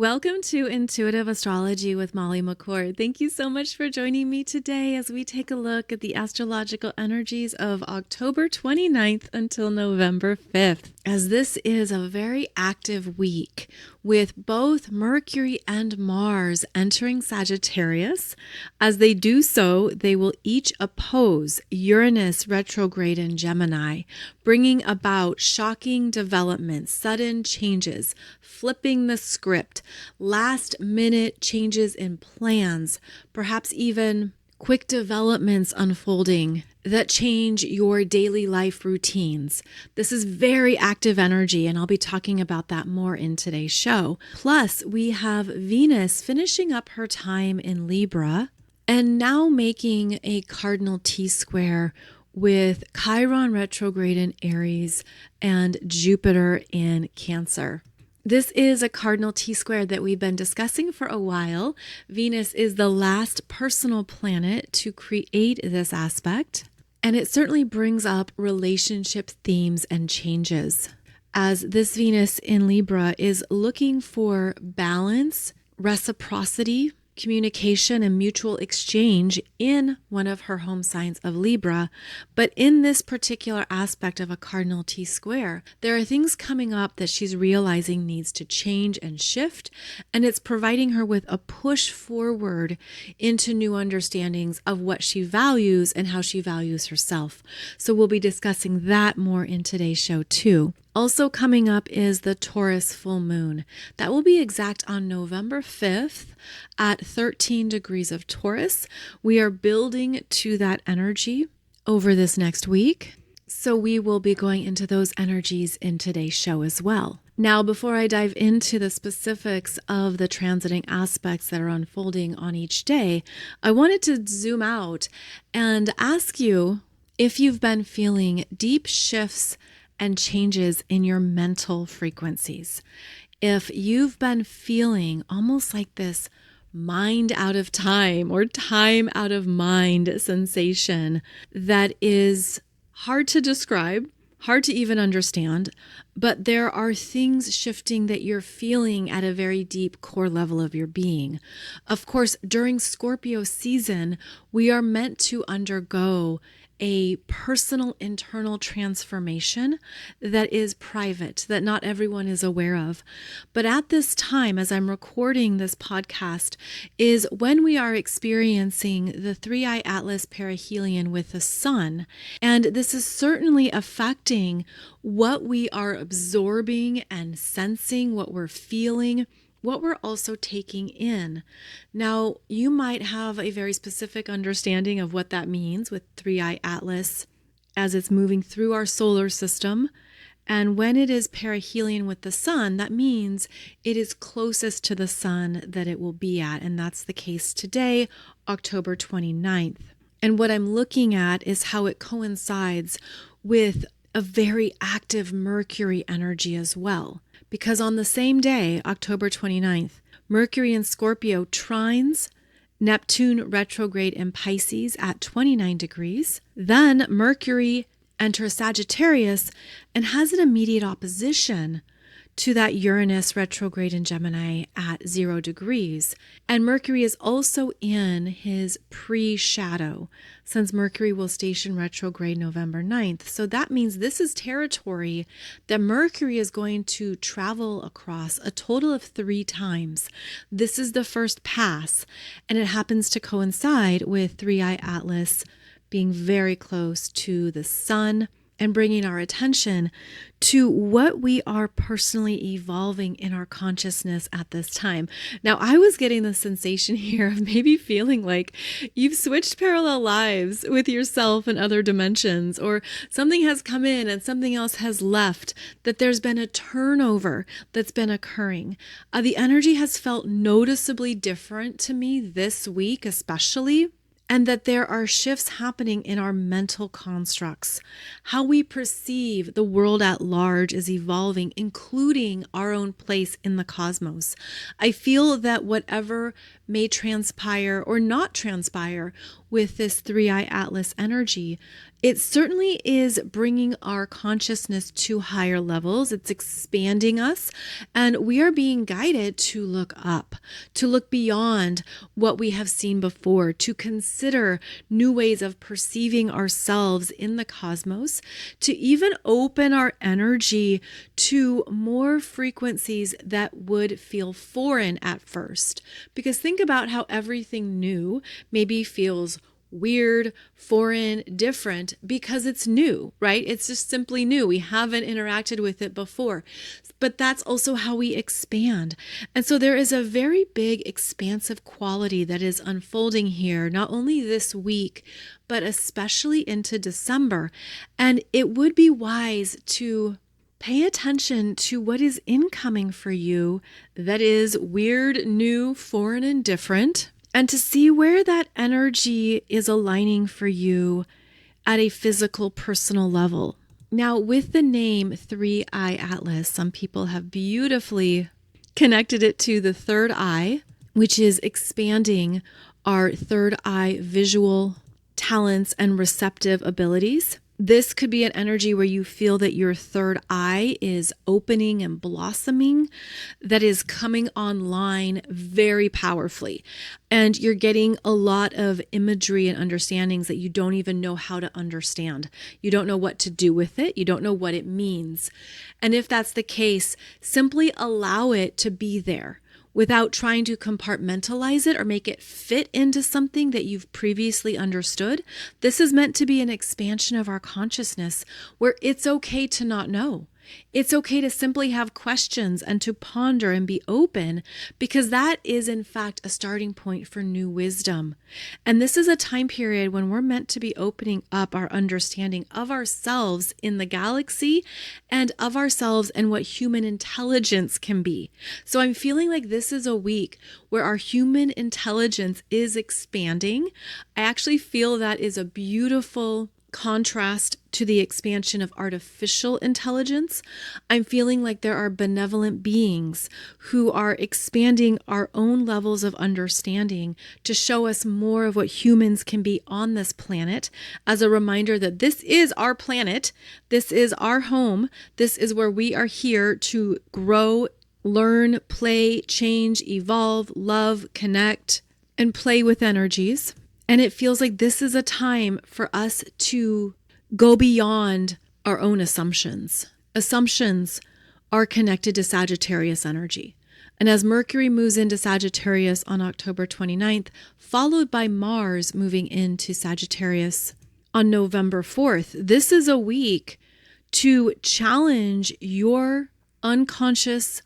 Welcome to Intuitive Astrology with Molly McCord. Thank you so much for joining me today as we take a look at the astrological energies of October 29th until November 5th. As this is a very active week with both Mercury and Mars entering Sagittarius. As they do so, they will each oppose Uranus retrograde in Gemini, bringing about shocking developments, sudden changes, flipping the script, last minute changes in plans, perhaps even quick developments unfolding that change your daily life routines. This is very active energy, and I'll be talking about that more in today's show. Plus, we have Venus finishing up her time in Libra and now making a Cardinal T-Square with Chiron retrograde in Aries and Jupiter in Cancer. This is a Cardinal T-Square that we've been discussing for a while. Venus is the last personal planet to create this aspect, and it certainly brings up relationship themes and changes, as this Venus in Libra is looking for balance, reciprocity, communication, and mutual exchange in one of her home signs of Libra. But in this particular aspect of a Cardinal T-Square, there are things coming up that she's realizing needs to change and shift, and it's providing her with a push forward into new understandings of what she values and how she values herself. So we'll be discussing that more in today's show too. Also coming up is the Taurus Full Moon. That will be exact on November 5th at 13 degrees of Taurus. We are building to that energy over this next week. So we will be going into those energies in today's show as well. Now, before I dive into the specifics of the transiting aspects that are unfolding on each day, I wanted to zoom out and ask you if you've been feeling deep shifts and changes in your mental frequencies. If you've been feeling almost like this mind out of time or time out of mind sensation that is hard to describe, hard to even understand, but there are things shifting that you're feeling at a very deep core level of your being. Of course, during Scorpio season, we are meant to undergo a personal internal transformation that is private, that not everyone is aware of. But at this time, as I'm recording this podcast, is when we are experiencing the three-eye atlas perihelion with the sun. And this is certainly affecting what we are absorbing and sensing, what we're feeling, what we're also taking in. Now, you might have a very specific understanding of what that means with three-eye atlas as it's moving through our solar system. And when it is perihelion with the sun, that means it is closest to the sun that it will be at. And that's the case today, October 29th. And what I'm looking at is how it coincides with a very active Mercury energy as well. Because on the same day, October 29th, Mercury in Scorpio trines Neptune retrograde in Pisces at 29 degrees. Then Mercury enters Sagittarius and has an immediate opposition to that Uranus retrograde in Gemini at 0 degrees. And Mercury is also in his pre-shadow, since Mercury will station retrograde November 9th. So that means this is territory that Mercury is going to travel across a total of 3 times. This is the first pass, and it happens to coincide with three-eye atlas being very close to the sun and bringing our attention to what we are personally evolving in our consciousness at this time. Now, I was getting the sensation here of maybe feeling like you've switched parallel lives with yourself in other dimensions, or something has come in and something else has left, that there's been a turnover that's been occurring. The energy has felt noticeably different to me this week, especially and that there are shifts happening in our mental constructs. How we perceive the world at large is evolving, including our own place in the cosmos. I feel that whatever may transpire or not transpire with this 3i Atlas energy, it certainly is bringing our consciousness to higher levels. It's expanding us, and we are being guided to look up, to look beyond what we have seen before, to consider new ways of perceiving ourselves in the cosmos, to even open our energy to more frequencies that would feel foreign at first. Because think about how everything new maybe feels weird, foreign, different because it's new, right? It's just simply new. We haven't interacted with it before. But that's also how we expand. And so there is a very big expansive quality that is unfolding here, not only this week, but especially into December. And it would be wise to pay attention to what is incoming for you that is weird, new, foreign, and different, and to see where that energy is aligning for you at a physical, personal level. Now, with the name 3i Atlas, some people have beautifully connected it to the third eye, which is expanding our third eye visual talents and receptive abilities. This could be an energy where you feel that your third eye is opening and blossoming, that is coming online very powerfully. And you're getting a lot of imagery and understandings that you don't even know how to understand. You don't know what to do with it. You don't know what it means. And if that's the case, simply allow it to be there, without trying to compartmentalize it or make it fit into something that you've previously understood. This is meant to be an expansion of our consciousness where it's okay to not know. It's okay to simply have questions and to ponder and be open, because that is in fact a starting point for new wisdom. And this is a time period when we're meant to be opening up our understanding of ourselves in the galaxy and of ourselves and what human intelligence can be. So I'm feeling like this is a week where our human intelligence is expanding. I actually feel that is a beautiful contrast to the expansion of artificial intelligence. I'm feeling like there are benevolent beings who are expanding our own levels of understanding to show us more of what humans can be on this planet, as a reminder that this is our planet, this is our home, this is where we are here to grow, learn, play, change, evolve, love, connect, and play with energies. And it feels like this is a time for us to go beyond our own assumptions. Assumptions are connected to Sagittarius energy. And as Mercury moves into Sagittarius on October 29th, followed by Mars moving into Sagittarius on November 4th, this is a week to challenge your unconscious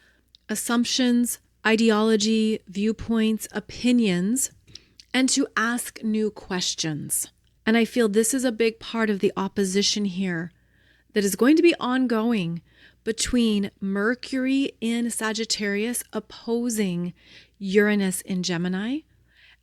assumptions, ideology, viewpoints, opinions, and to ask new questions. And I feel this is a big part of the opposition here that is going to be ongoing between Mercury in Sagittarius opposing Uranus in Gemini.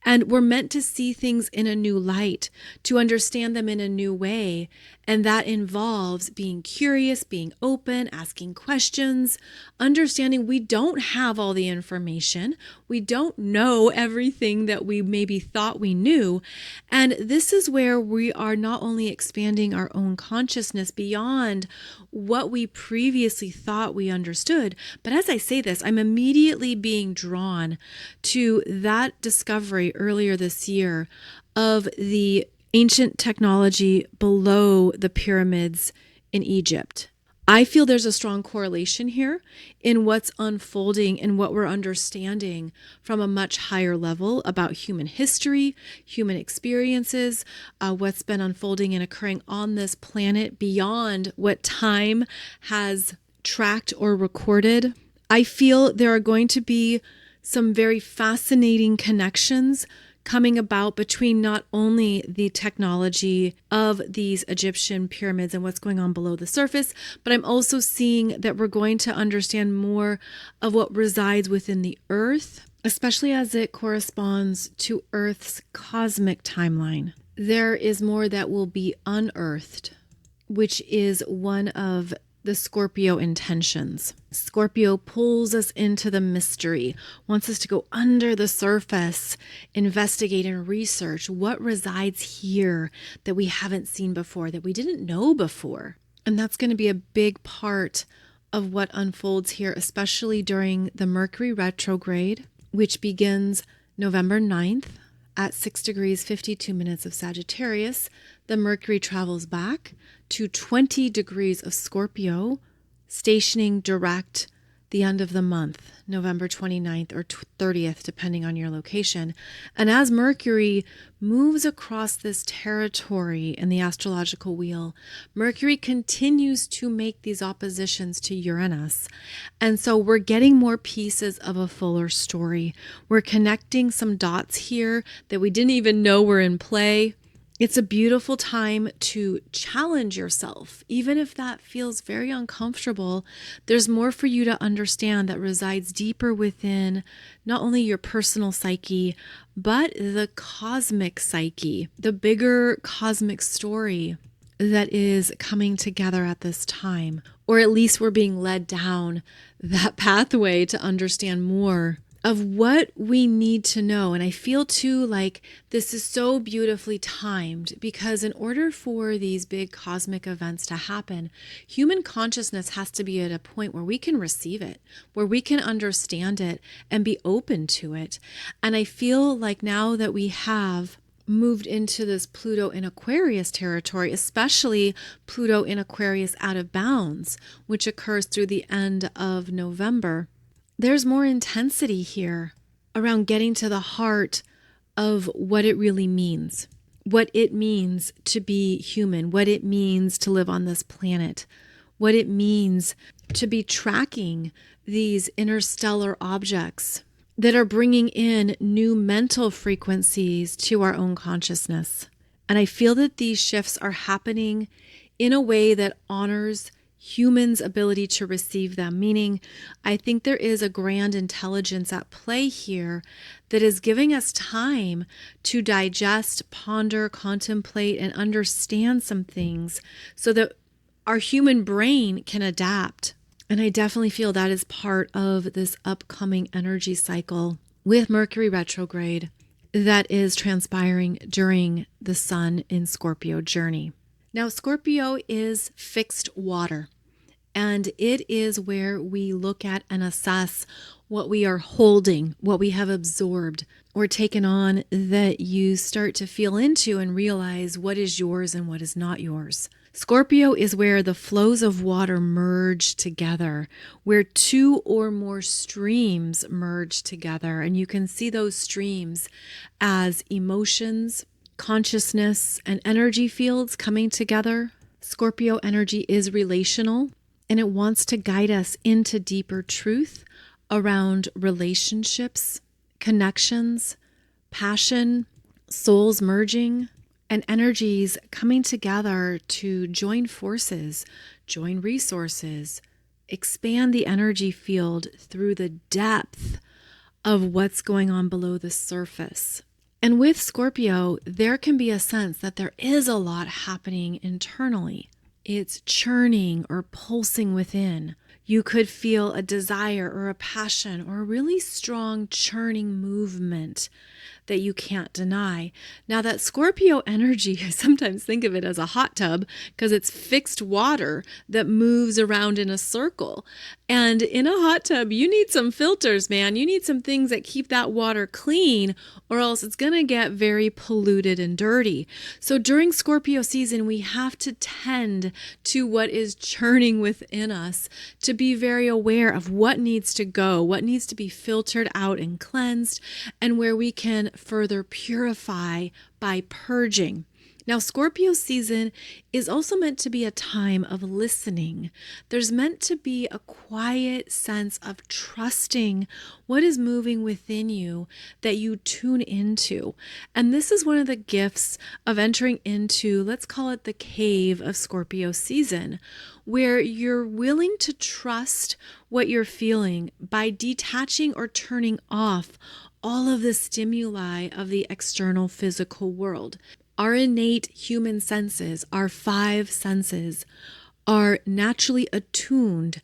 And we're meant to see things in a new light, to understand them in a new way. And that involves being curious, being open, asking questions, understanding we don't have all the information. We don't know everything that we maybe thought we knew. And this is where we are not only expanding our own consciousness beyond what we previously thought we understood, but as I say this, I'm immediately being drawn to that discovery earlier this year of the ancient technology below the pyramids in Egypt. I feel there's a strong correlation here in what's unfolding and what we're understanding from a much higher level about human history, human experiences, what's been unfolding and occurring on this planet beyond what time has tracked or recorded. I feel there are going to be some very fascinating connections coming about between not only the technology of these Egyptian pyramids and what's going on below the surface, but I'm also seeing that we're going to understand more of what resides within the earth, especially as it corresponds to Earth's cosmic timeline. There is more that will be unearthed, which is one of the Scorpio intentions. Scorpio pulls us into the mystery, wants us to go under the surface, investigate and research what resides here that we haven't seen before, that we didn't know before. And that's going to be a big part of what unfolds here, especially during the Mercury retrograde, which begins November 9th at 6 degrees 52 minutes of Sagittarius. The Mercury travels back to 20 degrees of Scorpio, stationing direct the end of the month, November 29th or 30th, depending on your location. And as Mercury moves across this territory in the astrological wheel, Mercury continues to make these oppositions to Uranus. And so we're getting more pieces of a fuller story. We're connecting some dots here that we didn't even know were in play. It's a beautiful time to challenge yourself. Even if that feels very uncomfortable, there's more for you to understand that resides deeper within not only your personal psyche, but the cosmic psyche, the bigger cosmic story that is coming together at this time. Or at least we're being led down that pathway to understand more of what we need to know. And I feel too like this is so beautifully timed, because in order for these big cosmic events to happen, human consciousness has to be at a point where we can receive it, where we can understand it and be open to it. And I feel like now that we have moved into this Pluto in Aquarius territory, especially Pluto in Aquarius out of bounds, which occurs through the end of November, there's more intensity here around getting to the heart of what it really means, what it means to be human, what it means to live on this planet, what it means to be tracking these interstellar objects that are bringing in new mental frequencies to our own consciousness. And I feel that these shifts are happening in a way that honors humans' ability to receive them, meaning I think there is a grand intelligence at play here that is giving us time to digest, ponder, contemplate, and understand some things so that our human brain can adapt. And I definitely feel that is part of this upcoming energy cycle with Mercury retrograde that is transpiring during the Sun in Scorpio journey. Now, Scorpio is fixed water, and it is where we look at and assess what we are holding, what we have absorbed or taken on, that you start to feel into and realize what is yours and what is not yours. Scorpio is where the flows of water merge together, where two or more streams merge together. And you can see those streams as emotions, consciousness, and energy fields coming together. Scorpio energy is relational, and it wants to guide us into deeper truth around relationships, connections, passion, souls merging, and energies coming together to join forces, join resources, expand the energy field through the depth of what's going on below the surface. And with Scorpio, there can be a sense that there is a lot happening internally. It's churning or pulsing within. You could feel a desire or a passion or a really strong churning movement that you can't deny. Now, that Scorpio energy, I sometimes think of it as a hot tub because it's fixed water that moves around in a circle. And in a hot tub, you need some filters, man. You need some things that keep that water clean, or else it's going to get very polluted and dirty. So during Scorpio season, we have to tend to what is churning within us, to be very aware of what needs to go, what needs to be filtered out and cleansed, and where we can further purify by purging. Now, Scorpio season is also meant to be a time of listening. There's meant to be a quiet sense of trusting what is moving within you that you tune into. And this is one of the gifts of entering into, let's call it the cave of Scorpio season, where you're willing to trust what you're feeling by detaching or turning off all of the stimuli of the external physical world. Our innate human senses, our five senses, are naturally attuned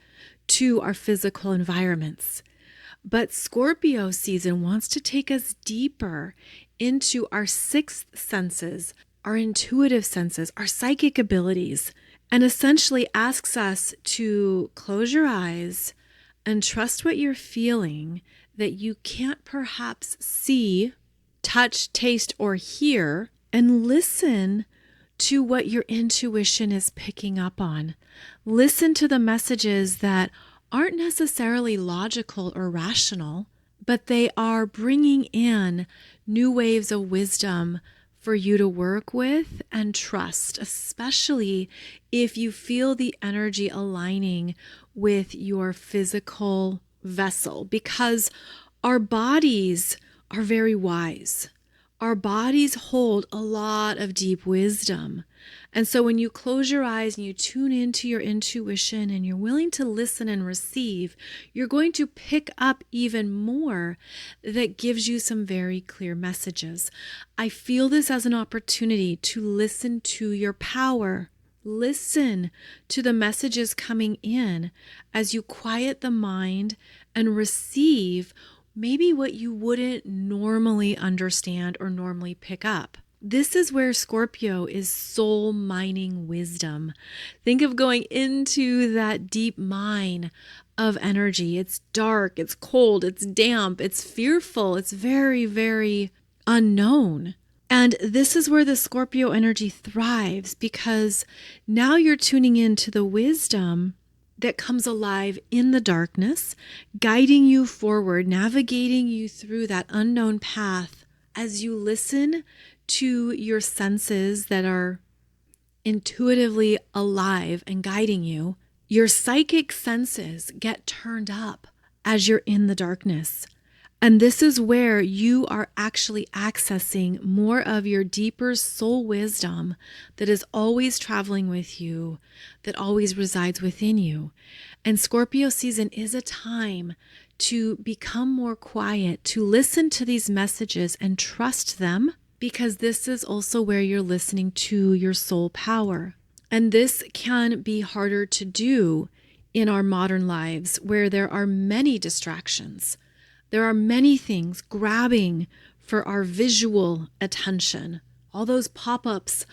to our physical environments. But Scorpio season wants to take us deeper into our sixth senses, our intuitive senses, our psychic abilities, and essentially asks us to close your eyes and trust what you're feeling that you can't perhaps see, touch, taste, or hear, and listen to what your intuition is picking up on. Listen to the messages that aren't necessarily logical or rational, but they are bringing in new waves of wisdom for you to work with and trust, especially if you feel the energy aligning with your physical vessel, because our bodies are very wise. Our bodies hold a lot of deep wisdom. And so when you close your eyes and you tune into your intuition and you're willing to listen and receive, you're going to pick up even more that gives you some very clear messages. I feel this as an opportunity to listen to your power. Listen to the messages coming in as you quiet the mind and receive maybe what you wouldn't normally understand or normally pick up. This is where Scorpio is soul mining wisdom. Think of going into that deep mine of energy. It's dark, it's cold, it's damp, it's fearful, it's very, very unknown. And this is where the Scorpio energy thrives, because now you're tuning into the wisdom that comes alive in the darkness, guiding you forward, navigating you through that unknown path as you listen to your senses that are intuitively alive and guiding you. Your psychic senses get turned up as you're in the darkness. And this is where you are actually accessing more of your deeper soul wisdom that is always traveling with you, that always resides within you. And Scorpio season is a time to become more quiet, to listen to these messages and trust them, because this is also where you're listening to your soul power. And this can be harder to do in our modern lives where there are many distractions. There are many things grabbing for our visual attention. All those pop-ups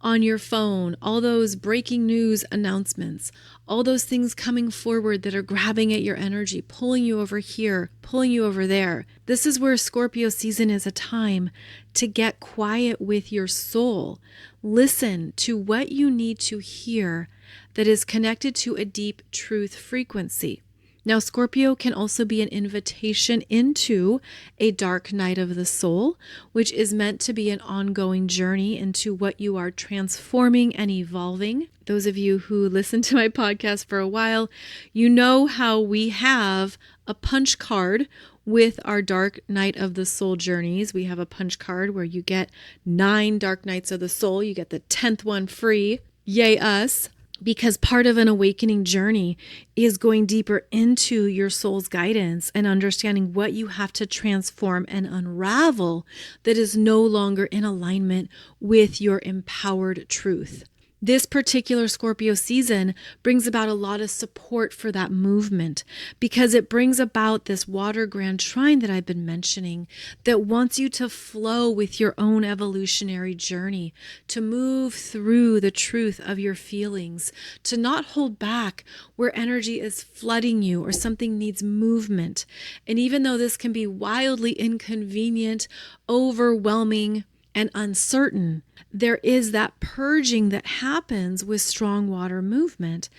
on your phone, all those breaking news announcements, all those things coming forward that are grabbing at your energy, pulling you over here, pulling you over there. This is where Scorpio season is a time to get quiet with your soul. Listen to what you need to hear that is connected to a deep truth frequency. Now, Scorpio can also be an invitation into a dark night of the soul, which is meant to be an ongoing journey into what you are transforming and evolving. Those of you who listen to my podcast for a while, you know how we have a punch card with our dark night of the soul journeys. We have a punch card where you get 9 dark nights of the soul. You get the 10th one free. Yay us. Because part of an awakening journey is going deeper into your soul's guidance and understanding what you have to transform and unravel that is no longer in alignment with your empowered truth. This particular Scorpio season brings about a lot of support for that movement, because it brings about this water grand trine that I've been mentioning that wants you to flow with your own evolutionary journey, to move through the truth of your feelings, to not hold back where energy is flooding you or something needs movement. And even though this can be wildly inconvenient, overwhelming, and uncertain, there is that purging that happens with strong water movement.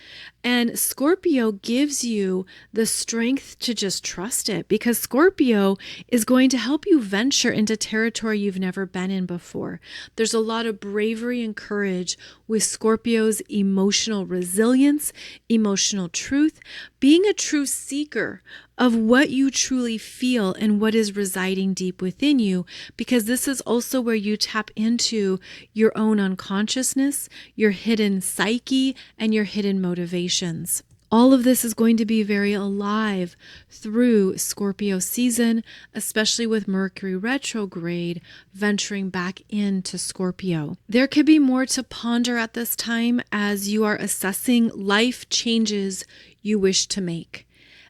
And Scorpio gives you the strength to just trust it, because Scorpio is going to help you venture into territory you've never been in before. There's a lot of bravery and courage with Scorpio's emotional resilience, emotional truth, being a true seeker of what you truly feel and what is residing deep within you, because this is also where you tap into your own unconsciousness, your hidden psyche, and your hidden motivations. All of this is going to be very alive through Scorpio season, especially with Mercury retrograde venturing back into Scorpio. There could be more to ponder at this time as you are assessing life changes you wish to make.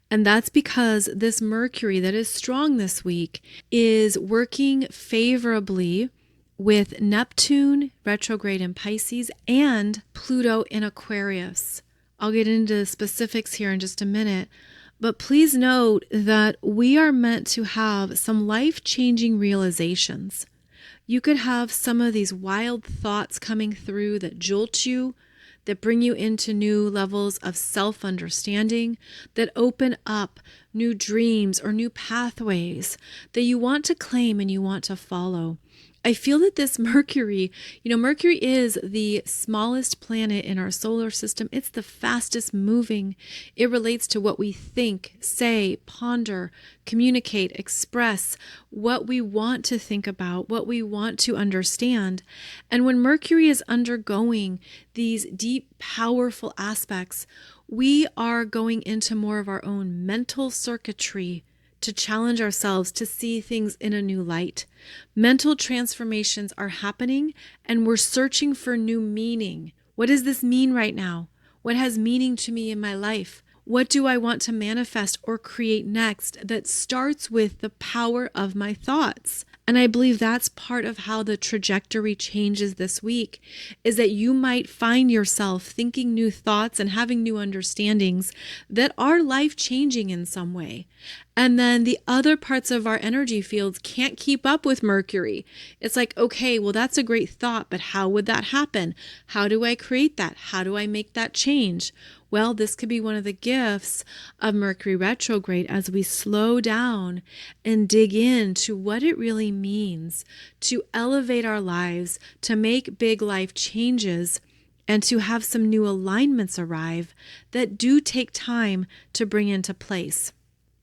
And that's because this Mercury that is strong this week is working favorably with Neptune retrograde in Pisces and Pluto in Aquarius. I'll get into the specifics here in just a minute, but please note that we are meant to have some life-changing realizations. You could have some of these wild thoughts coming through that jolt you, that bring you into new levels of self-understanding, that open up new dreams or new pathways that you want to claim and you want to follow. I feel that this Mercury, Mercury is the smallest planet in our solar system. It's the fastest moving. It relates to what we think, say, ponder, communicate, express, what we want to think about, what we want to understand. And when Mercury is undergoing these deep, powerful aspects, we are going into more of our own mental circuitry to challenge ourselves to see things in a new light. Mental transformations are happening and we're searching for new meaning. What does this mean right now? What has meaning to me in my life? What do I want to manifest or create next that starts with the power of my thoughts? And I believe that's part of how the trajectory changes this week, is that you might find yourself thinking new thoughts and having new understandings that are life-changing in some way. And then the other parts of our energy fields can't keep up with Mercury. It's like, okay, well, that's a great thought, but how would that happen? How do I create that? How do I make that change? Well, this could be one of the gifts of Mercury retrograde as we slow down and dig into what it really means to elevate our lives, to make big life changes, and to have some new alignments arrive that do take time to bring into place.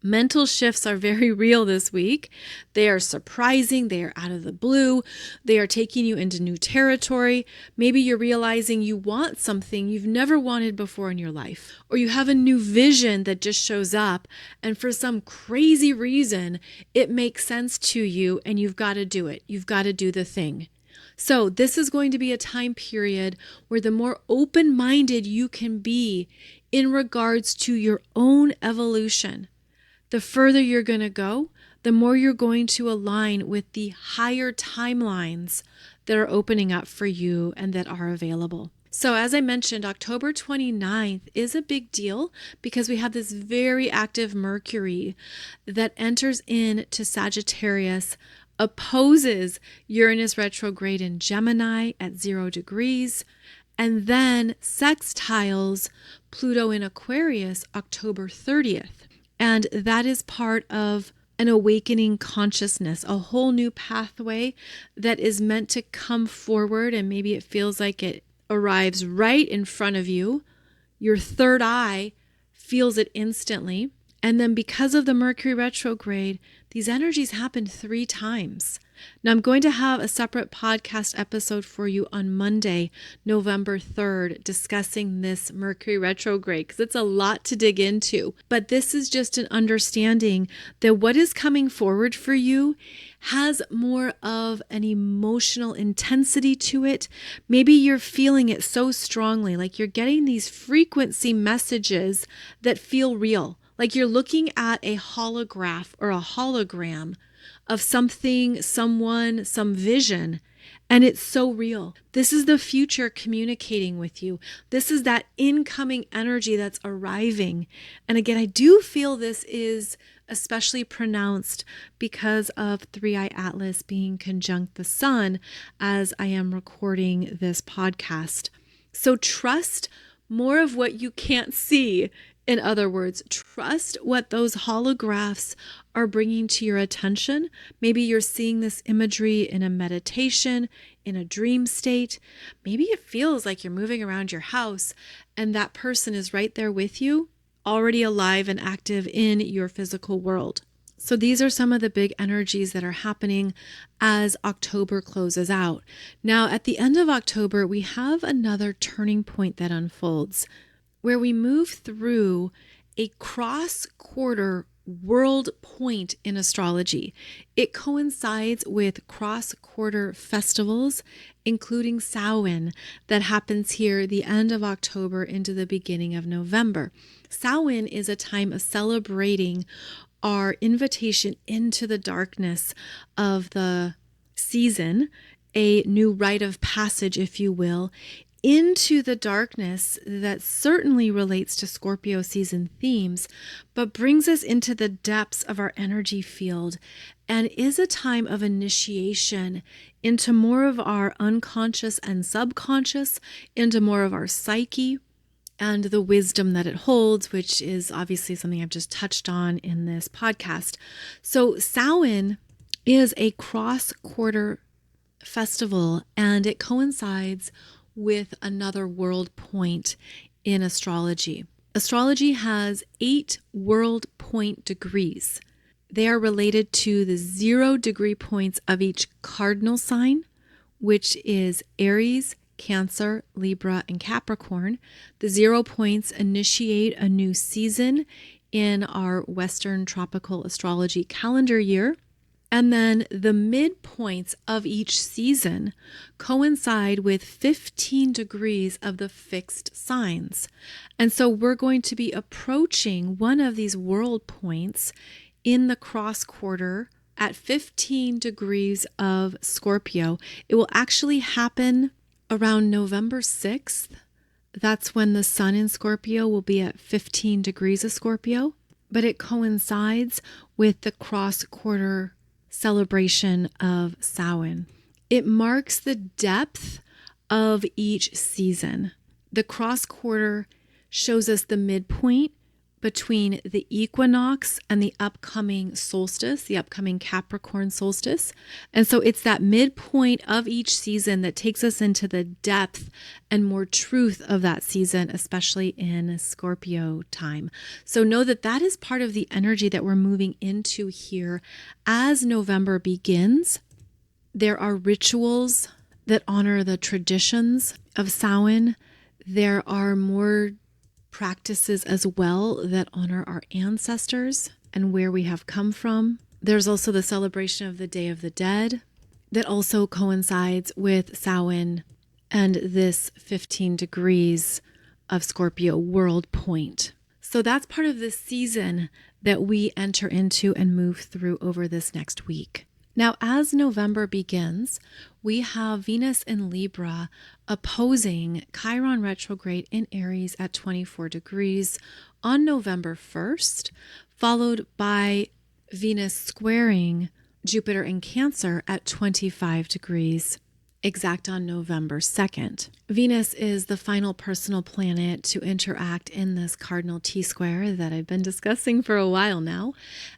Mental shifts are very real this week. They are surprising. They are out of the blue. They are taking you into new territory. Maybe you're realizing you want something you've never wanted before in your life, or you have a new vision that just shows up, and for some crazy reason, it makes sense to you and you've got to do it. You've got to do the thing. So this is going to be a time period where the more open-minded you can be in regards to your own evolution, the further you're going to go, the more you're going to align with the higher timelines that are opening up for you and that are available. So as I mentioned, October 29th is a big deal because we have this very active Mercury that enters into Sagittarius, opposes Uranus retrograde in Gemini at 0 degrees, and then sextiles Pluto in Aquarius October 30th. And that is part of an awakening consciousness, a whole new pathway that is meant to come forward, and maybe it feels like it arrives right in front of you. Your third eye feels it instantly. And then because of the Mercury retrograde, these energies happen 3 times. Now, I'm going to have a separate podcast episode for you on Monday, November 3rd, discussing this Mercury retrograde, because it's a lot to dig into. But this is just an understanding that what is coming forward for you has more of an emotional intensity to it. Maybe you're feeling it so strongly, like you're getting these frequency messages that feel real, like you're looking at a holograph or a hologram of something, someone, some vision, and it's so real. This is the future communicating with you. This is that incoming energy that's arriving. And again, I do feel this is especially pronounced because of 3i Atlas being conjunct the sun as I am recording this podcast. So trust more of what you can't see. In other words, trust what those holographs are bringing to your attention. Maybe you're seeing this imagery in a meditation, in a dream state. Maybe it feels like you're moving around your house and that person is right there with you, already alive and active in your physical world. So these are some of the big energies that are happening as October closes out. Now, at the end of October, we have another turning point that unfolds where we move through a cross-quarter world point in astrology. It coincides with cross-quarter festivals, including Samhain, that happens here the end of October into the beginning of November. Samhain is a time of celebrating our invitation into the darkness of the season, a new rite of passage, if you will, into the darkness that certainly relates to Scorpio season themes, but brings us into the depths of our energy field and is a time of initiation into more of our unconscious and subconscious, into more of our psyche and the wisdom that it holds, which is obviously something I've just touched on in this podcast. So Samhain is a cross-quarter festival, and it coincides with another world point in astrology. Astrology has 8 world point degrees. They are related to the 0 degree points of each cardinal sign, which is Aries, Cancer, Libra, and Capricorn. The 0 points initiate a new season in our Western tropical astrology calendar year. And then the midpoints of each season coincide with 15 degrees of the fixed signs. And so we're going to be approaching one of these world points in the cross quarter at 15 degrees of Scorpio. It will actually happen around November 6th. That's when the sun in Scorpio will be at 15 degrees of Scorpio, but it coincides with the cross quarter celebration of Samhain. It marks the depth of each season. The cross quarter shows us the midpoint between the equinox and the upcoming solstice, the upcoming Capricorn solstice. And so it's that midpoint of each season that takes us into the depth and more truth of that season, especially in Scorpio time. So know that that is part of the energy that we're moving into here as November begins. There are rituals that honor the traditions of Samhain. There are more practices as well that honor our ancestors and where we have come from. There's also the celebration of the Day of the Dead that also coincides with Samhain and this 15 degrees of Scorpio world point. So that's part of the season that we enter into and move through over this next week. Now, as November begins, we have Venus in Libra opposing Chiron retrograde in Aries at 24 degrees on November 1st, followed by Venus squaring Jupiter in Cancer at 25 degrees, exact on November 2nd. Venus is the final personal planet to interact in this Cardinal T-Square that I've been discussing for a while now.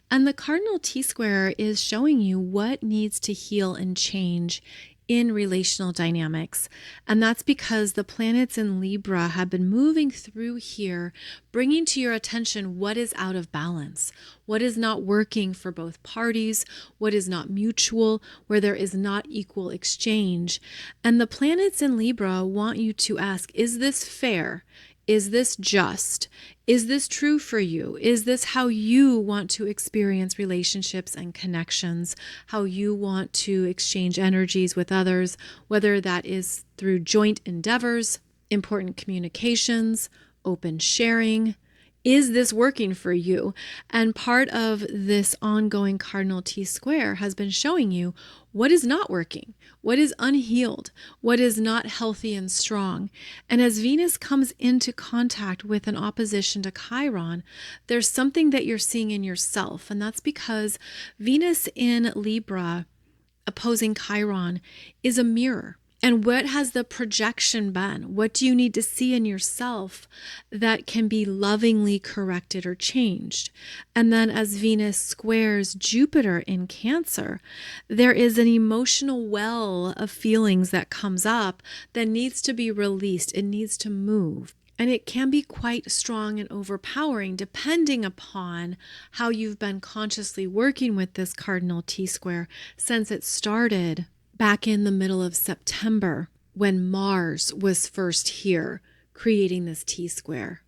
And the Cardinal T-Square is showing you what needs to heal and change in relational dynamics. And that's because the planets in Libra have been moving through here, bringing to your attention what is out of balance, what is not working for both parties, what is not mutual, where there is not equal exchange. And the planets in Libra want you to ask, is this fair? Is this just? Is this true for you? Is this how you want to experience relationships and connections? How you want to exchange energies with others, whether that is through joint endeavors, important communications, open sharing, Is this working for you? And part of this ongoing Cardinal T-Square has been showing you what is not working, what is unhealed, what is not healthy and strong. And as Venus comes into contact with an opposition to Chiron, there's something that you're seeing in yourself. And that's because Venus in Libra opposing Chiron is a mirror. And what has the projection been? What do you need to see in yourself that can be lovingly corrected or changed? And then as Venus squares Jupiter in Cancer, there is an emotional well of feelings that comes up that needs to be released. It needs to move. And it can be quite strong and overpowering depending upon how you've been consciously working with this Cardinal T-Square since it started back in the middle of September when Mars was first here creating this T-Square.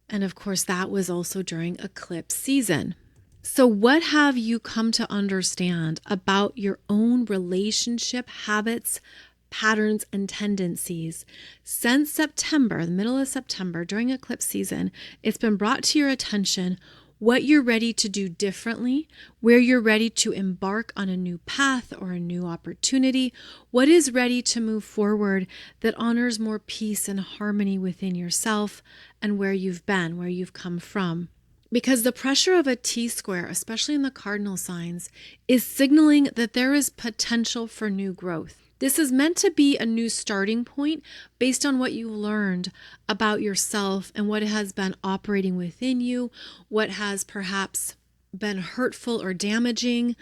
And of course, that was also during eclipse season. So what have you come to understand about your own relationship habits, patterns, and tendencies since September, the middle of September, during eclipse season? It's been brought to your attention what you're ready to do differently, where you're ready to embark on a new path or a new opportunity, what is ready to move forward that honors more peace and harmony within yourself and where you've been, where you've come from. Because the pressure of a T-square, especially in the cardinal signs, is signaling that there is potential for new growth. This is meant to be a new starting point based on what you learned about yourself and what has been operating within you, what has perhaps been hurtful or damaging.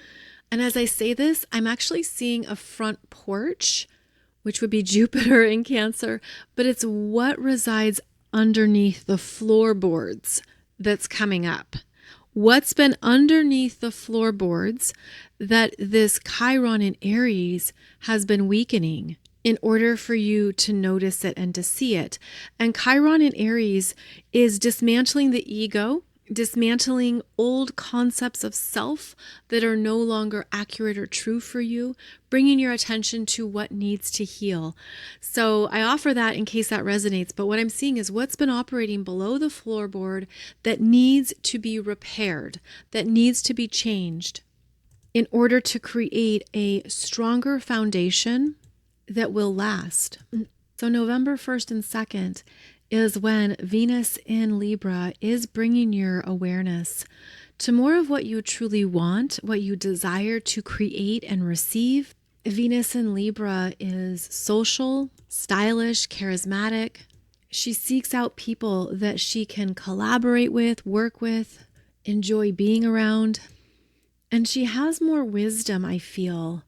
And as I say this, I'm actually seeing a front porch, which would be Jupiter in Cancer, but it's what resides underneath the floorboards that's coming up. What's been underneath the floorboards that this Chiron in Aries has been weakening in order for you to notice it and to see it. And Chiron in Aries is dismantling the ego, dismantling old concepts of self that are no longer accurate or true for you, bringing your attention to what needs to heal. So I offer that in case that resonates, but what I'm seeing is what's been operating below the floorboard that needs to be repaired, that needs to be changed in order to create a stronger foundation that will last. So November 1st and 2nd is when Venus in Libra is bringing your awareness to more of what you truly want, what you desire to create and receive. Venus in Libra is social, stylish, charismatic. She seeks out people that she can collaborate with, work with, enjoy being around. And she has more wisdom, I feel,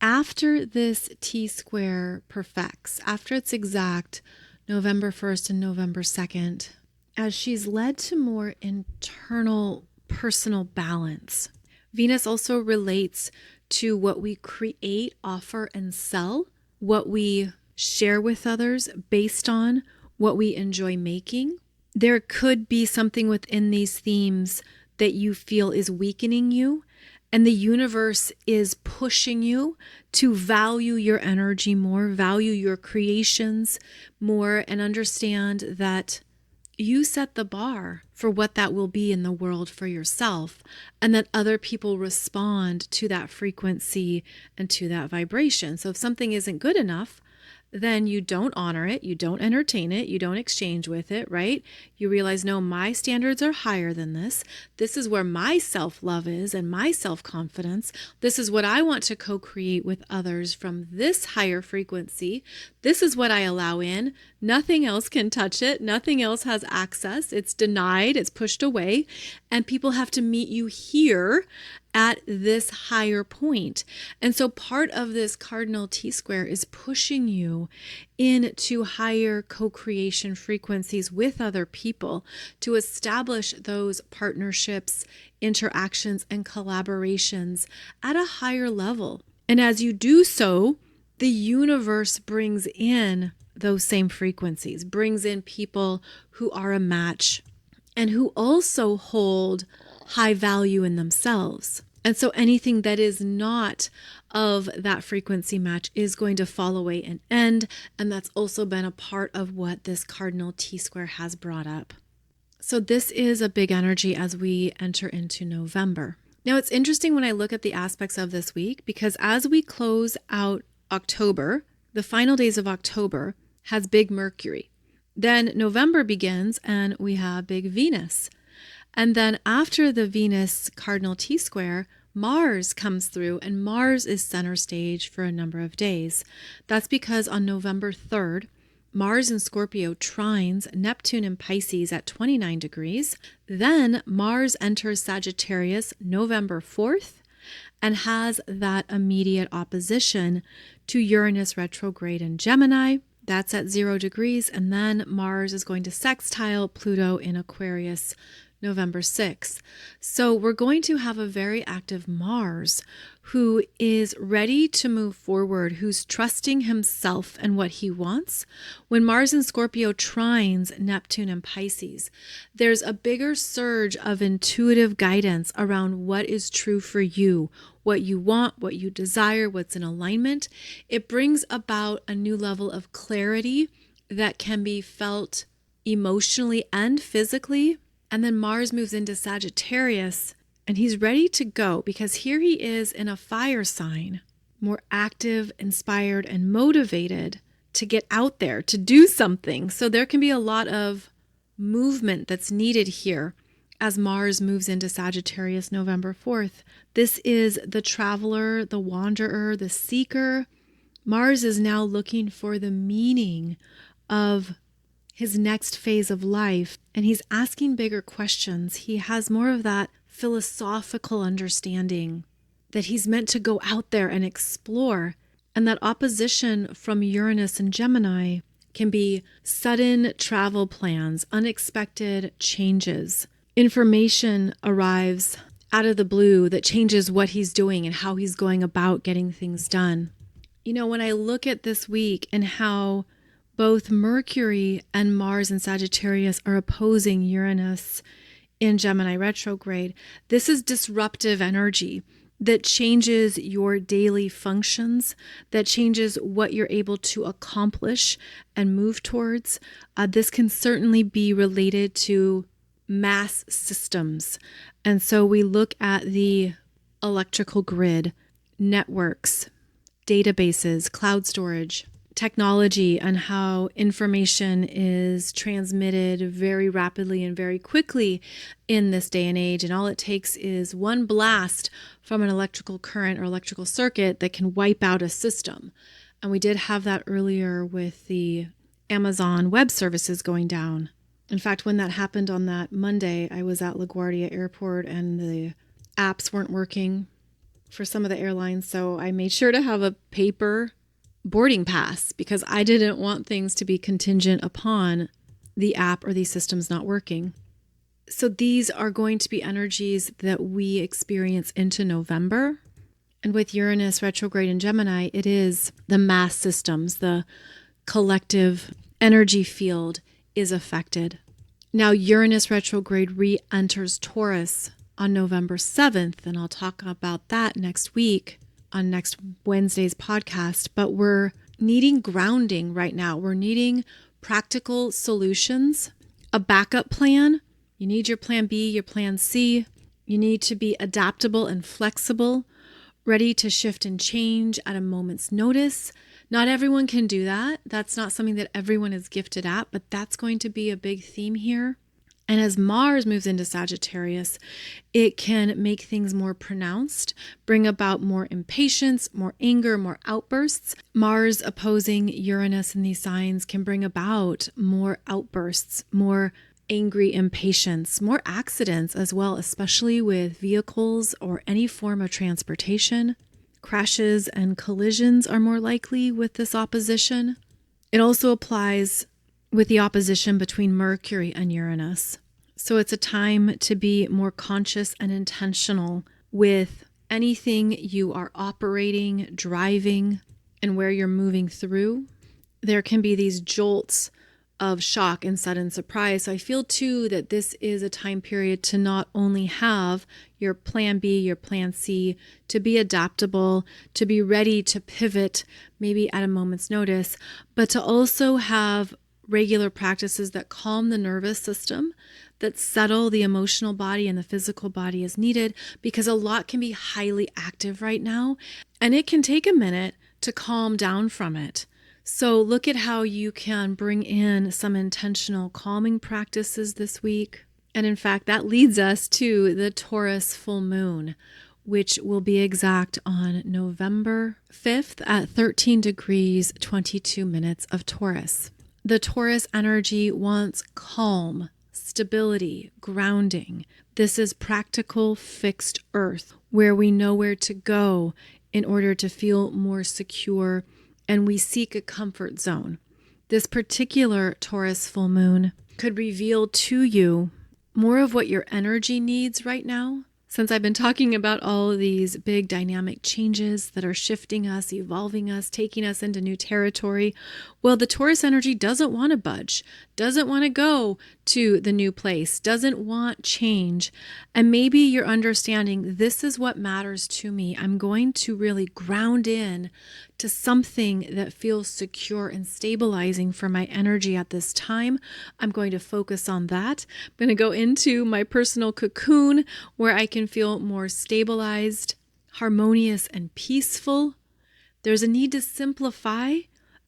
after this T-square perfects, after it's exact, November 1st and November 2nd, as she's led to more internal personal balance. Venus also relates to what we create, offer, and sell, what we share with others based on what we enjoy making. There could be something within these themes that you feel is weakening you, and the universe is pushing you to value your energy more, value your creations more, and understand that you set the bar for what that will be in the world for yourself, and that other people respond to that frequency and to that vibration. So if something isn't good enough, then you don't honor it, you don't entertain it, you don't exchange with it, right? You realize, no, my standards are higher than this. This is where my self-love is and my self-confidence. This is what I want to co-create with others from this higher frequency. This is what I allow in. Nothing else can touch it. Nothing else has access. It's denied. It's pushed away. And people have to meet you here at this higher point. And so part of this Cardinal T-Square is pushing you into higher co-creation frequencies with other people to establish those partnerships, interactions, and collaborations at a higher level. And as you do so, the universe brings in those same frequencies, brings in people who are a match and who also hold high value in themselves. And so anything that is not of that frequency match is going to fall away and end. And that's also been a part of what this Cardinal T-Square has brought up. So this is a big energy as we enter into November. Now, it's interesting when I look at the aspects of this week, because as we close out October, the final days of October has big Mercury. Then November begins and we have big Venus. And then after the Venus Cardinal T-Square, Mars comes through, and Mars is center stage for a number of days. That's because on November 3rd, Mars in Scorpio trines Neptune in Pisces at 29 degrees. Then Mars enters Sagittarius November 4th and has that immediate opposition to Uranus retrograde in Gemini. That's at 0 degrees. And then Mars is going to sextile Pluto in Aquarius November 6th. So we're going to have a very active Mars who is ready to move forward, who's trusting himself and what he wants. When Mars in Scorpio trines Neptune and Pisces, there's a bigger surge of intuitive guidance around what is true for you, what you want, what you desire, what's in alignment. It brings about a new level of clarity that can be felt emotionally and physically. And then Mars moves into Sagittarius and he's ready to go, because here he is in a fire sign, more active, inspired, and motivated to get out there, to do something. So there can be a lot of movement that's needed here as Mars moves into Sagittarius November 4th. This is the traveler, the wanderer, the seeker. Mars is now looking for the meaning of his next phase of life, and he's asking bigger questions. He has more of that philosophical understanding that he's meant to go out there and explore. And that opposition from Uranus and Gemini can be sudden travel plans, unexpected changes. Information arrives out of the blue that changes what he's doing and how he's going about getting things done. You know, when I look at this week and how both Mercury and Mars in Sagittarius are opposing Uranus in Gemini retrograde, this is disruptive energy that changes your daily functions, that changes what you're able to accomplish and move towards. This can certainly be related to mass systems. And so we look at the electrical grid, networks, databases, cloud storage, technology, and how information is transmitted very rapidly and very quickly in this day and age. And all it takes is one blast from an electrical current or electrical circuit that can wipe out a system. And we did have that earlier with the Amazon Web Services going down. In fact, when that happened on that Monday, I was at LaGuardia Airport and the apps weren't working for some of the airlines. So I made sure to have a paper boarding pass because I didn't want things to be contingent upon the app or these systems not working. So these are going to be energies that we experience into November. And with Uranus retrograde in Gemini, it is the mass systems, the collective energy field is affected. Now Uranus retrograde re-enters Taurus on November 7th, and I'll talk about that next week on next Wednesday's podcast. But we're needing grounding right now. We're needing practical solutions, a backup plan. You need your plan B, your plan C. You need to be adaptable and flexible, ready to shift and change at a moment's notice. Not everyone can do that. That's not something that everyone is gifted at, but that's going to be a big theme here. And as Mars moves into Sagittarius, it can make things more pronounced, bring about more impatience, more anger, more outbursts. Mars opposing Uranus in these signs can bring about more outbursts, more angry impatience, more accidents as well, especially with vehicles or any form of transportation. Crashes and collisions are more likely with this opposition. It also applies with the opposition between Mercury and Uranus. So it's a time to be more conscious and intentional with anything you are operating, driving, and where you're moving through. There can be these jolts of shock and sudden surprise. So I feel too that this is a time period to not only have your plan B, your plan C, to be adaptable, to be ready to pivot maybe at a moment's notice, but to also have regular practices that calm the nervous system, that settle the emotional body and the physical body as needed, because a lot can be highly active right now, and it can take a minute to calm down from it. So look at how you can bring in some intentional calming practices this week. And in fact, that leads us to the Taurus full moon, which will be exact on November 5th at 13 degrees, 22 minutes of Taurus. The Taurus energy wants calm, stability, grounding. This is practical, fixed earth where we know where to go in order to feel more secure, and we seek a comfort zone. This particular Taurus full moon could reveal to you more of what your energy needs right now. Since I've been talking about all of these big dynamic changes that are shifting us, evolving us, taking us into new territory, well, the Taurus energy doesn't want to budge, doesn't want to go to the new place, doesn't want change. And maybe you're understanding this is what matters to me. I'm going to really ground in to something that feels secure and stabilizing for my energy at this time. I'm going to focus on that. I'm going to go into my personal cocoon where I can feel more stabilized, harmonious, and peaceful. There's a need to simplify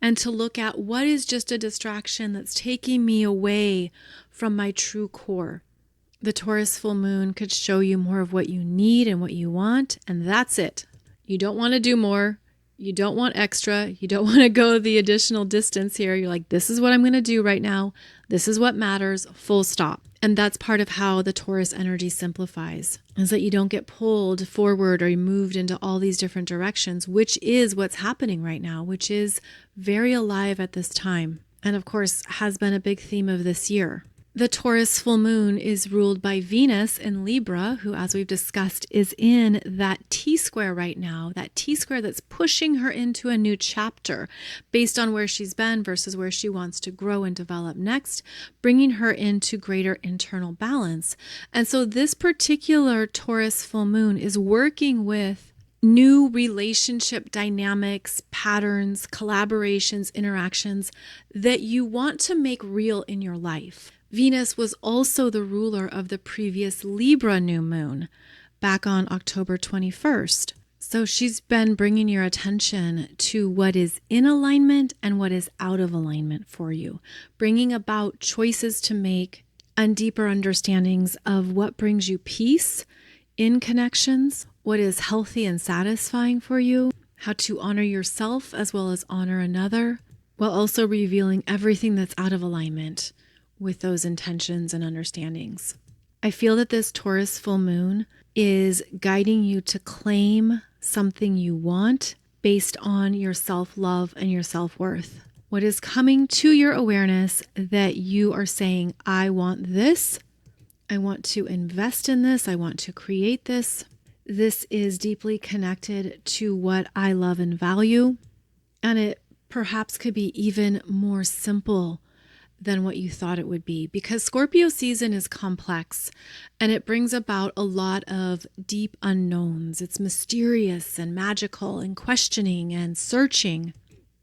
and to look at what is just a distraction that's taking me away from my true core. The Taurus full moon could show you more of what you need and what you want, and that's it. You don't want to do more. You don't want extra. You don't want to go the additional distance here. You're like, this is what I'm going to do right now. This is what matters, full stop. And that's part of how the Taurus energy simplifies, is that you don't get pulled forward or moved into all these different directions, which is what's happening right now, which is very alive at this time. And of course, has been a big theme of this year. The Taurus full moon is ruled by Venus in Libra, who, as we've discussed, is in that T-Square right now, that T-Square that's pushing her into a new chapter based on where she's been versus where she wants to grow and develop next, bringing her into greater internal balance. And so this particular Taurus full moon is working with new relationship dynamics, patterns, collaborations, interactions that you want to make real in your life. Venus was also the ruler of the previous Libra new moon back on October 21st. So she's been bringing your attention to what is in alignment and what is out of alignment for you, bringing about choices to make and deeper understandings of what brings you peace in connections, what is healthy and satisfying for you, how to honor yourself as well as honor another, while also revealing everything that's out of alignment with those intentions and understandings. I feel that this Taurus full moon is guiding you to claim something you want based on your self-love and your self-worth. What is coming to your awareness that you are saying, I want this, I want to invest in this, I want to create this. This is deeply connected to what I love and value, and it perhaps could be even more simple than what you thought it would be, because Scorpio season is complex and it brings about a lot of deep unknowns. It's mysterious and magical and questioning and searching.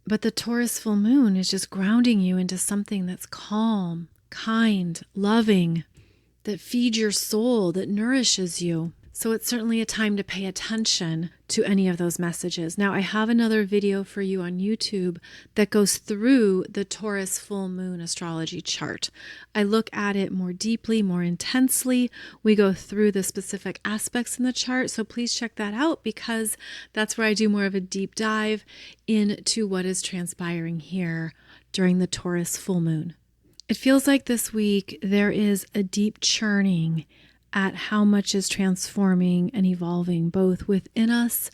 But the Taurus full moon is just grounding you into something that's calm, kind, loving, that feeds your soul, that nourishes you. So it's certainly a time to pay attention to any of those messages. Now, I have another video for you on YouTube that goes through the Taurus full moon astrology chart. I look at it more deeply, more intensely. We go through the specific aspects in the chart. So please check that out, because that's where I do more of a deep dive into what is transpiring here during the Taurus full moon. It feels like this week there is a deep churning at how much is transforming and evolving both within us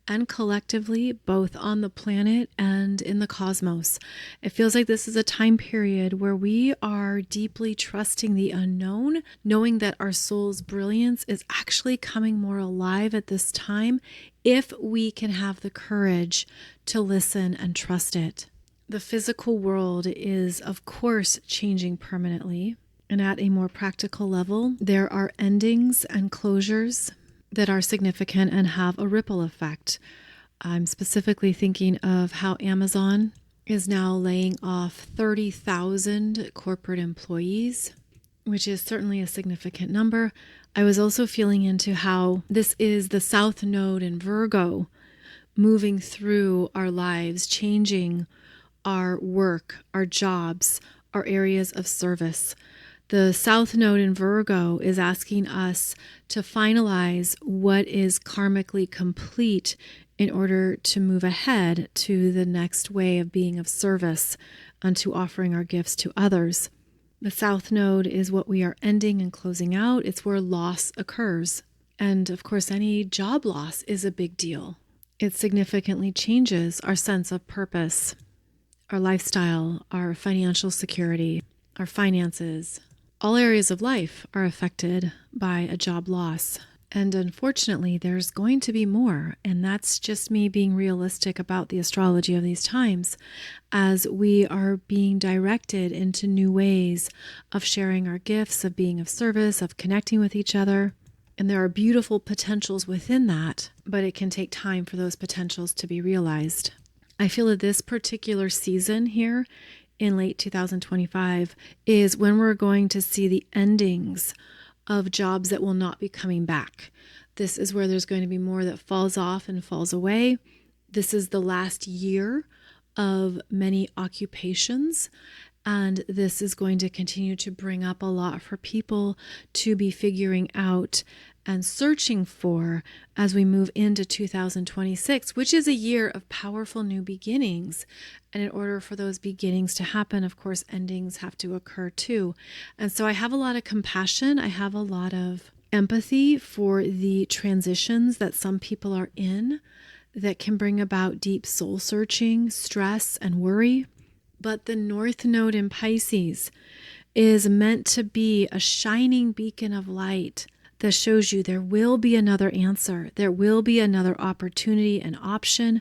and collectively, both on the planet and in the cosmos. It feels like this is a time period where we are deeply trusting the unknown, knowing that our soul's brilliance is actually coming more alive at this time if we can have the courage to listen and trust it. The physical world is, of course, changing permanently. And at a more practical level, there are endings and closures that are significant and have a ripple effect. I'm specifically thinking of how Amazon is now laying off 30,000 corporate employees, which is certainly a significant number. I was also feeling into how this is the South Node in Virgo moving through our lives, changing our work, our jobs, our areas of service. The South Node in Virgo is asking us to finalize what is karmically complete in order to move ahead to the next way of being of service and to offering our gifts to others. The South Node is what we are ending and closing out. It's where loss occurs. And of course, any job loss is a big deal. It significantly changes our sense of purpose, our lifestyle, our financial security, our finances. All areas of life are affected by a job loss. And unfortunately, there's going to be more. And that's just me being realistic about the astrology of these times, as we are being directed into new ways of sharing our gifts, of being of service, of connecting with each other. And there are beautiful potentials within that, but it can take time for those potentials to be realized. I feel that this particular season here in late 2025 is when we're going to see the endings of jobs that will not be coming back. This is where there's going to be more that falls off and falls away. This is the last year of many occupations, and this is going to continue to bring up a lot for people to be figuring out and searching for as we move into 2026, which is a year of powerful new beginnings. And in order for those beginnings to happen, of course, endings have to occur too. And so I have a lot of compassion. I have a lot of empathy for the transitions that some people are in that can bring about deep soul searching, stress, and worry. But the North Node in Pisces is meant to be a shining beacon of light that shows you there will be another answer. There will be another opportunity and option.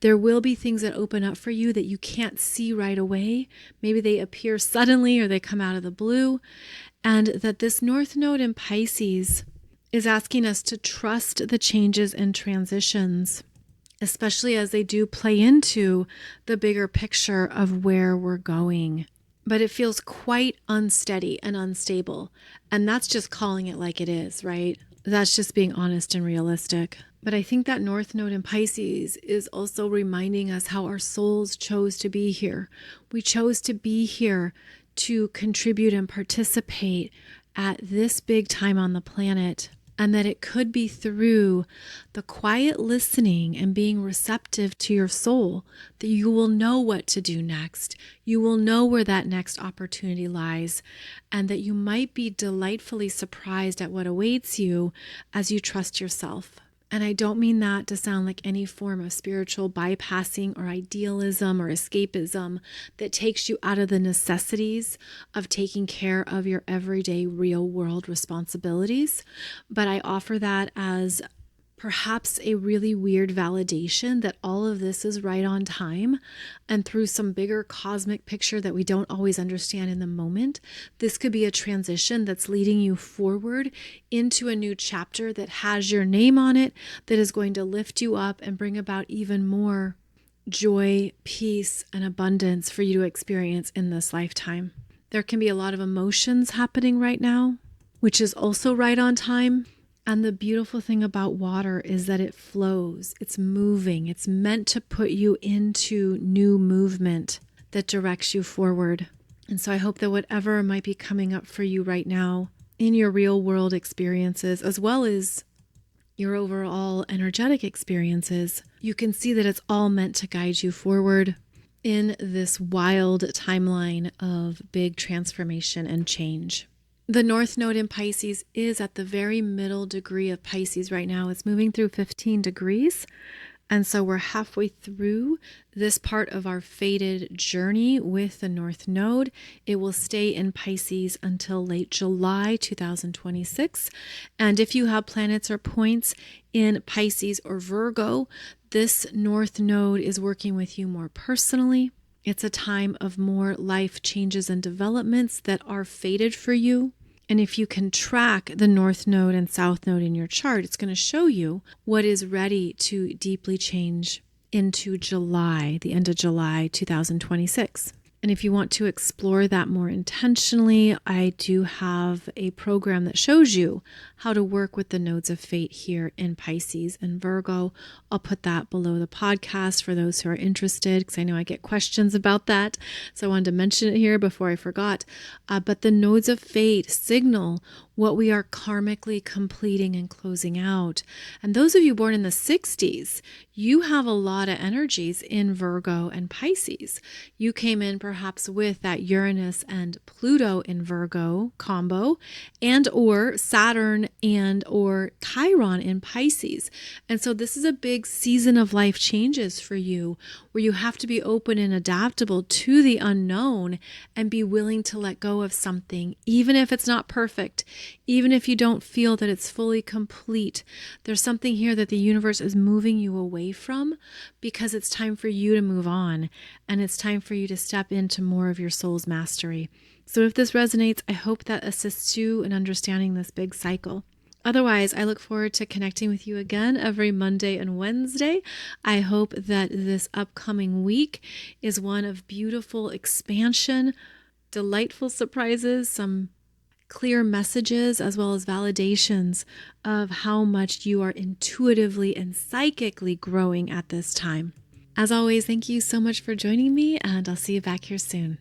There will be things that open up for you that you can't see right away. Maybe they appear suddenly or they come out of the blue. And that this North Node in Pisces is asking us to trust the changes and transitions, especially as they do play into the bigger picture of where we're going. But it feels quite unsteady and unstable. And that's just calling it like it is, right? That's just being honest and realistic. But I think that North Node in Pisces is also reminding us how our souls chose to be here. We chose to be here to contribute and participate at this big time on the planet. And that it could be through the quiet listening and being receptive to your soul that you will know what to do next. You will know where that next opportunity lies, and that you might be delightfully surprised at what awaits you as you trust yourself. And I don't mean that to sound like any form of spiritual bypassing or idealism or escapism that takes you out of the necessities of taking care of your everyday real world responsibilities. But I offer that as perhaps a really weird validation that all of this is right on time, and through some bigger cosmic picture that we don't always understand in the moment, this could be a transition that's leading you forward into a new chapter that has your name on it, that is going to lift you up and bring about even more joy, peace, and abundance for you to experience in this lifetime. There can be a lot of emotions happening right now, which is also right on time. And the beautiful thing about water is that it flows, it's moving, it's meant to put you into new movement that directs you forward. And so I hope that whatever might be coming up for you right now in your real world experiences, as well as your overall energetic experiences, you can see that it's all meant to guide you forward in this wild timeline of big transformation and change. The North Node in Pisces is at the very middle degree of Pisces right now. It's moving through 15 degrees. And so we're halfway through this part of our fated journey with the North Node. It will stay in Pisces until late July 2026. And if you have planets or points in Pisces or Virgo, this North Node is working with you more personally. It's a time of more life changes and developments that are fated for you. And if you can track the North Node and South Node in your chart, it's going to show you what is ready to deeply change into July, the end of July 2026. And if you want to explore that more intentionally, I do have a program that shows you how to work with the nodes of fate here in Pisces and Virgo. I'll put that below the podcast for those who are interested, because I know I get questions about that. So I wanted to mention it here before I forgot. But the nodes of fate signal what we are karmically completing and closing out. And those of you born in the 60s, you have a lot of energies in Virgo and Pisces. You came in perhaps with that Uranus and Pluto in Virgo combo, and or Saturn and or Chiron in Pisces. And so this is a big season of life changes for you, where you have to be open and adaptable to the unknown and be willing to let go of something, even if it's not perfect, even if you don't feel that it's fully complete. There's something here that the universe is moving you away from, because it's time for you to move on, and it's time for you to step into more of your soul's mastery. So if this resonates, I hope that assists you in understanding this big cycle. Otherwise, I look forward to connecting with you again every Monday and Wednesday. I hope that this upcoming week is one of beautiful expansion, delightful surprises, some clear messages, as well as validations of how much you are intuitively and psychically growing at this time. As always, thank you so much for joining me, and I'll see you back here soon.